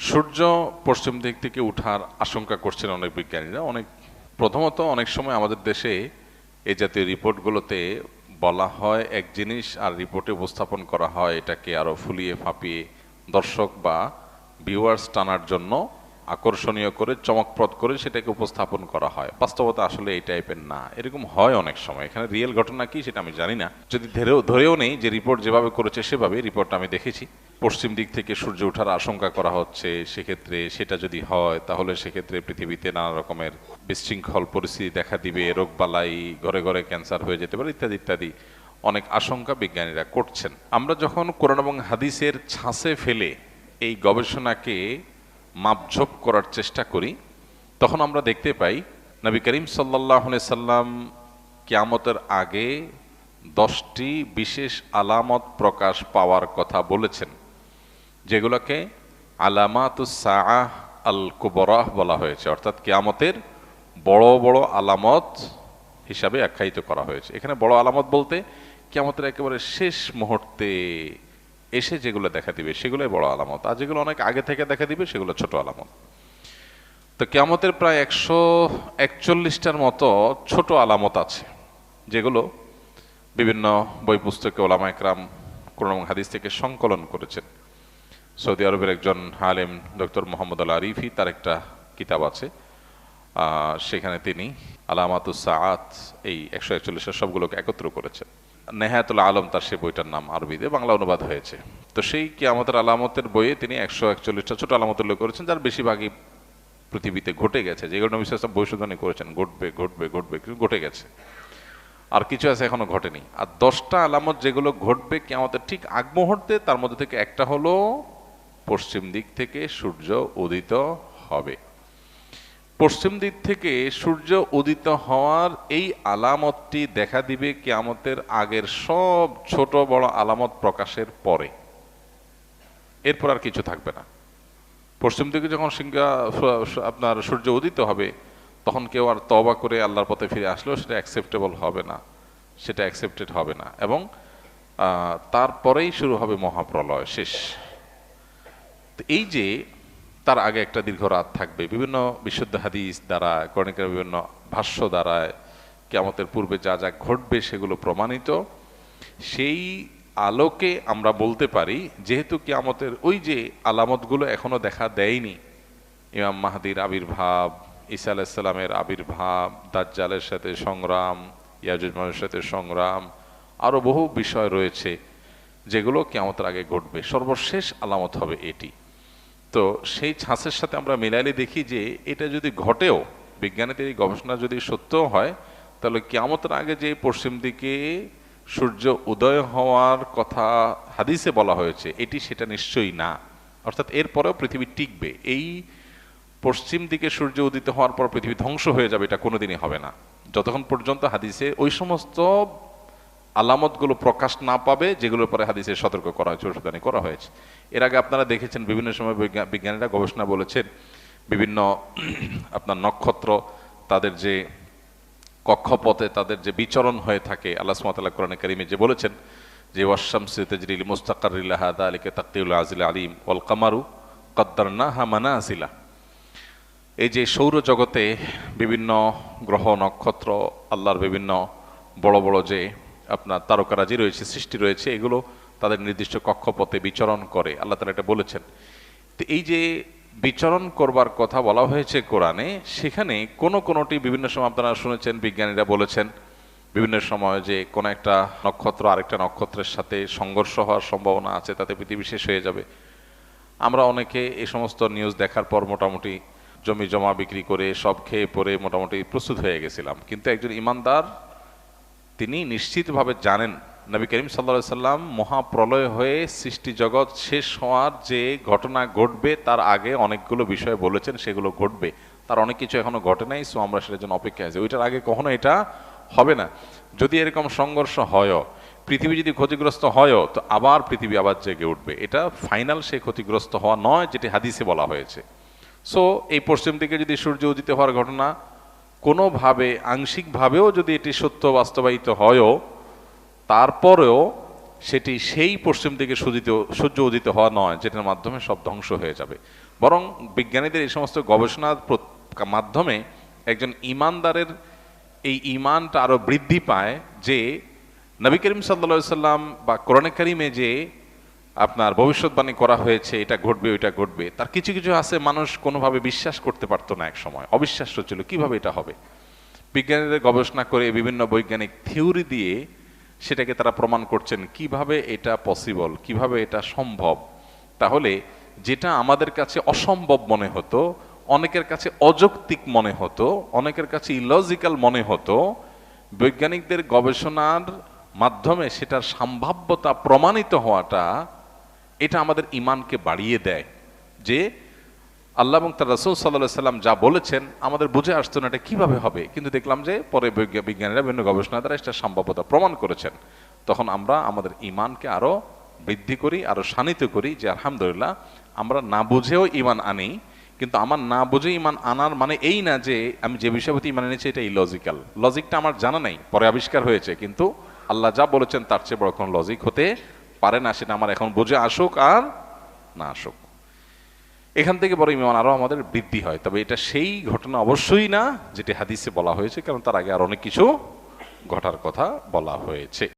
সূর্য পশ্চিম দিক থেকে ওঠার আশঙ্কা করছেন অনেক বিজ্ঞানীরা। প্রথমত অনেক সময় আমাদের দেশে এই জাতীয় রিপোর্টগুলোতে বলা হয় এক জিনিস আর রিপোর্টে উপস্থাপন করা হয় এটাকে আরো ফুলিয়ে ফাঁপিয়ে দর্শক বা ভিউয়ার্স টানার জন্য আকর্ষণীয় করে চমকপ্রদ করে সেটাকে উপস্থাপন করা হয়। বাস্তবতা আসলে এই টাইপের না, এরকম হয় অনেক সময়। এখানে রিয়েল ঘটনা কি সেটা আমি জানি না, যদি ধরেও নেই যে রিপোর্ট যেভাবে করেছে সেভাবে রিপোর্টটা আমি দেখেছি। পশ্চিম দিক থেকে সূর্য ওঠার আশঙ্কা করা হচ্ছে, সেক্ষেত্রে সেটা যদি হয় তাহলে সেক্ষেত্রে পৃথিবীতে নানা রকমের বিশৃঙ্খল পরিস্থিতি দেখা দিবে, রোগবালাই, ঘরে ঘরে ক্যান্সার হয়ে যেতে পারে, ইত্যাদি ইত্যাদি অনেক আশঙ্কা বিজ্ঞানীরা করছেন। আমরা যখন কোরআন এবং হাদিসের ছাঁচে ফেলে এই গবেষণাকে মাপঝোপ করার চেষ্টা করি তখন আমরা দেখতে পাই নবী করিম সাল্লাল্লাহু আলাইহি সাল্লাম কিয়ামতের আগে 10টি বিশেষ আলামত প্রকাশ পাওয়ার কথা বলেছেন, যেগুলোকে আলামাতুস সাআহ আল কুবরা বলা হয়েছে, অর্থাৎ কিয়ামতের বড় বড় আলামত হিসাবে আখ্যায়িত করা হয়েছে। এখানে বড় আলামত বলতে কিয়ামতের একেবারে শেষ মুহূর্তে এসে যেগুলো দেখা দিবে সেগুলোই বড় আলামত, আর যেগুলো অনেক আগে থেকে দেখা দিবে সেগুলো ছোট আলামত। তো কিয়ামতের প্রায় 141টার মতো ছোট আলামত আছে, যেগুলো বিভিন্ন বই পুস্তকে ওলামা একরাম কোরআন এবং হাদিস থেকে সংকলন করেছেন। সৌদি আরবের একজন আলেম ডক্টর মোহাম্মদ আল আরিফি, তার একটা কিতাব আছে, সেখানে তিনি আলামাতুস সাআত এই 141 সবগুলোকে একত্র করেছেন। নেহায়াতুল আলম তার সেই বইটার নাম, আরবিতে বাংলা অনুবাদ হয়েছে। তো সেই কিয়ামতের আলামতের বইয়ে তিনি 141টা ছোট আলামত উল্লেখ করেছেন, যার বেশিরভাগই পৃথিবীতে ঘটে গেছে, যেগুলো নবী সাল্লাল্লাহু আলাইহি ওয়াসাল্লাম ভবিষ্যদ্বাণী করেছেন ঘটবে ঘটবে ঘটবে, কিন্তু ঘটে গেছে। আর কিছু আছে এখনো ঘটেনি। আর 10টা আলামত যেগুলো ঘটবে কিয়ামতের ঠিক আগ মুহূর্তে, তার মধ্যে থেকে একটা হলো পশ্চিম দিক থেকে সূর্য উদিত হবে। পশ্চিম দিক থেকে সূর্য উদিত হওয়ার এই আলামতটি দেখা দিবে কিয়ামতের আগের সব ছোট বড় আলামত প্রকাশের পরে, এরপর আর কিছু থাকবে না। পশ্চিম দিকে যখন আপনার সূর্য উদিত হবে তখন কেউ আর তওবা করে আল্লাহর পথে ফিরে আসলেও সেটা অ্যাকসেপ্টেবল হবে না, সেটা অ্যাকসেপ্টেড হবে না, এবং তারপরেই শুরু হবে মহাপ্রলয়, শেষ। এই যে তার আগে একটা দীর্ঘ রাত থাকবে, বিভিন্ন বিশুদ্ধ হাদিস দ্বারা, কোরআনের বিভিন্ন ভাষ্য দ্বারা কিয়ামতের পূর্বে যা যা ঘটবে সেগুলো প্রমাণিত। সেই আলোকে আমরা বলতে পারি, যেহেতু কিয়ামতের ওই যে আলামতগুলো এখনো দেখা দেয়নি, ইমাম মাহদির আবির্ভাব, ঈসা আলাইহিস সালামের আবির্ভাব, দাজ্জালের সাথে সংগ্রাম, ইয়াজুজ মাজুজের সাথে সংগ্রাম, আরো বহু বিষয় রয়েছে যেগুলো কিয়ামতের আগে ঘটবে। সর্বশেষ আলামত হবে এটি। তো সেই ছাঁচের সাথে আমরা মিলাইলে দেখি যে এটা যদি ঘটেও, বিজ্ঞানীদের এই গবেষণা যদি সত্যও হয়, তাহলে কিয়ামতের আগে যে পশ্চিম দিকে সূর্য উদয় হওয়ার কথা হাদিসে বলা হয়েছে এটি সেটা নিশ্চয়ই না। অর্থাৎ এরপরেও পৃথিবী টিকবে, এই পশ্চিম দিকে সূর্য উদিত হওয়ার পর পৃথিবী ধ্বংস হয়ে যাবে এটা কোনোদিনই হবে না, যতক্ষণ পর্যন্ত হাদিসে ওই সমস্ত আলামতগুলো প্রকাশ না পাবে যেগুলোর পরে হাদিসে সতর্ক করা হয়েছে, ভবিষ্যদ্বাণী করা হয়েছে। এর আগে আপনারা দেখেছেন বিভিন্ন সময় বিজ্ঞানীরা গবেষণা বলেছেন বিভিন্ন আপনার নক্ষত্র, তাদের যে কক্ষপথে তাদের যে বিচরণ হয়ে থাকে, আল্লাহ সুবহানাহু ওয়া তাআলা কোরআনে কারীমে যে বলেছেন যে ওয়াশ-শামসু তাজরি লিমুস্তাকাররিন লাহা যালিকা তাকদীরুল আজিল আলীম ওয়াল কামারু কদ্দারনাহা মানাজিলা। এই যে সৌরজগতে বিভিন্ন গ্রহ নক্ষত্র, আল্লাহর বিভিন্ন বড় বড় যে আপনার তারকারাজি রয়েছে, সৃষ্টি রয়েছে, এগুলো তাদের নির্দিষ্ট কক্ষপথে বিচরণ করে, আল্লাহ তাআলা এটা বলেছেন। তো এই যে বিচরণ করবার কথা বলা হয়েছে কোরআনে, সেখানে কোনোটি বিভিন্ন সময় আপনারা শুনেছেন বিজ্ঞানীরা বলেছেন বিভিন্ন সময় যে কোনো একটা নক্ষত্র আরেকটা নক্ষত্রের সাথে সংঘর্ষ হওয়ার সম্ভাবনা আছে, তাতে পৃথিবী শেষ হয়ে যাবে। আমরা অনেকে এই সমস্ত নিউজ দেখার পর মোটামুটি জমি জমা বিক্রি করে সব খেয়ে পরে মোটামুটি প্রস্তুত হয়ে গেছিলাম। কিন্তু একজন ইমানদার তিনি নিশ্চিতভাবে জানেন নবী করিম সাল্লাল্লাহু আলাইহি সাল্লাম মহাপ্রলয় হয়ে সৃষ্টি জগৎ শেষ হওয়ার যে ঘটনা ঘটবে তার আগে অনেকগুলো বিষয় বলেছেন, সেগুলো ঘটবে। তার অনেক কিছু এখনো ঘটে নাই, সো আমরা সেটার জন্য অপেক্ষায় আছি। ওইটার আগে কখনো এটা হবে না। যদি এরকম সংঘর্ষ হয়ও, পৃথিবী যদি ক্ষতিগ্রস্ত হয়ও, তো আবার পৃথিবী আবার জেগে উঠবে। এটা ফাইনাল সে ক্ষতিগ্রস্ত হওয়া নয় যেটি হাদিসে বলা হয়েছে। সো এই পশ্চিম দিকে যদি সূর্য উদিত হওয়ার ঘটনা কোনোভাবে আংশিকভাবেও যদি এটি সত্য বাস্তবায়িত হয়ও, তারপরেও সেটি সেই পশ্চিম দিকে সূর্য উদিত হওয়া নয় যেটার মাধ্যমে সব ধ্বংস হয়ে যাবে, বরং বিজ্ঞানীদের এই সমস্ত গবেষণার মাধ্যমে একজন ইমানদারের এই ইমানটা আরো বৃদ্ধি পায় যে নবী করিম সাল্লা সাল্লাম বা কোরআনে কারিমে যে আপনার ভবিষ্যৎবাণী করা হয়েছে এটা ঘটবে ওইটা ঘটবে, তার কিছু কিছু আছে মানুষ কোনোভাবে বিশ্বাস করতে পারতো না, এক সময় অবিশ্বাস্য ছিল কিভাবে এটা হবে। বিজ্ঞানীদের গবেষণা করে বিভিন্ন বৈজ্ঞানিক থিওরি দিয়ে সেটাকে তারা প্রমাণ করছেন কিভাবে এটা পসিবল, কিভাবে এটা সম্ভব। তাহলে যেটা আমাদের কাছে অসম্ভব মনে হতো, অনেকের কাছে অযৌক্তিক মনে হতো, অনেকের কাছে ইলজিক্যাল মনে হতো, বৈজ্ঞানিকদের গবেষণার মাধ্যমে সেটার সম্ভাব্যতা প্রমাণিত হওয়াটা এটা আমাদের ইমানকে বাড়িয়ে দেয়। যে আল্লাহ এবং তার রাসূল সাল্লাল্লাহু আলাইহি সাল্লাম যা বলেছেন আমাদের বুঝে আসতো না এটা কিভাবে হবে, কিন্তু দেখলাম যে পরে বিজ্ঞানীরা বিভিন্ন গবেষণা দ্বারা এটা সম্ভাব্যতা প্রমাণ করেছেন। তখন আমরা আমাদের ইমানকে আরো বৃদ্ধি করি, আরো শানিত করি যে আলহামদুলিল্লাহ আমরা না বুঝেও ইমান আনি। কিন্তু আমার না বুঝে ইমান আনার মানে এই না যে আমি যে বিষয়ের প্রতি ইমান এনেছি এটা ইলজিক্যাল, লজিকটা আমার জানা নাই, পরে আবিষ্কার হয়েছে, কিন্তু আল্লাহ যা বলেছেন তার চেয়ে বড় কোনো লজিক হতে পারে না, সেটা আমার এখন বুঝে আসুক আর না আসুক। এখান থেকে বড় ইমান আরো আমাদের বৃদ্ধি হয়। তবে এটা সেই ঘটনা অবশ্যই না যেটি হাদিসে বলা হয়েছে, কারণ তার আগে আর অনেক কিছু ঘটার কথা বলা হয়েছে।